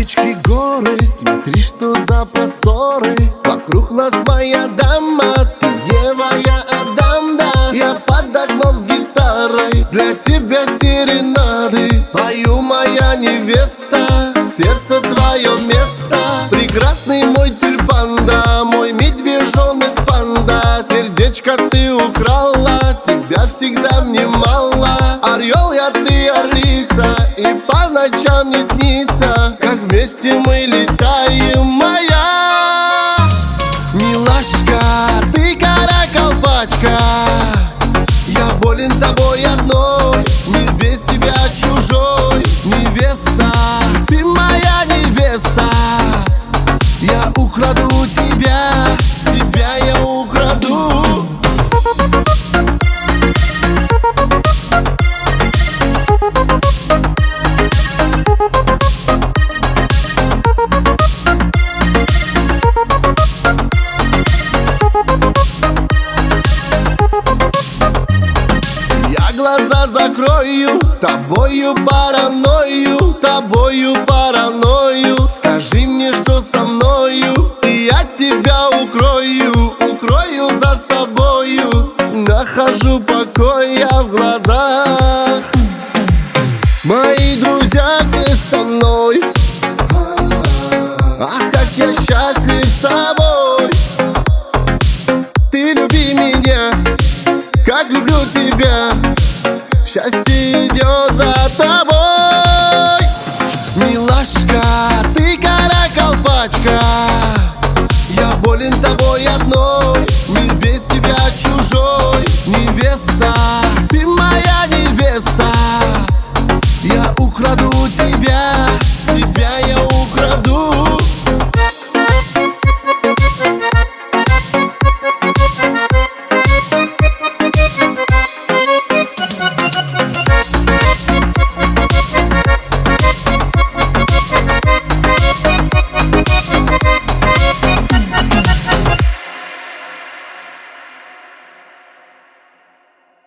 речки, горы, смотри, что за просторы. Вокруг нас моя дама, ты Ева, я Адам, да. Я под окном с гитарой, для тебя серенады. Пою, моя невеста, в сердце твое место. Прекрасный мой тюльпан, да, мой медвежонок панда. Сердечко ты украла, тебя всегда мне мало. Орел я, ты орлица, и по ночам не снится, как вместе мы летаем, моя милашка. Ты каракалпачка, я болен тобой одной, мир без тебя чужой. Невеста, ты моя невеста, я украду тебя, тебя я украду. Я глаза закрою, тобою паранойю, тобою паранойю. Скажи мне, что со мною, и я тебя укрою, укрою за собою. Нахожу покой я в глазах, мои друзья все со мной. Ах, как я счастлив с тобой. Ты люби меня, как люблю тебя. Счастье идет за тобой. Милашка, ты каракалпачка, я болен тобой одной, мир без тебя чужой. Невеста, ты моя невеста, я украду тебя.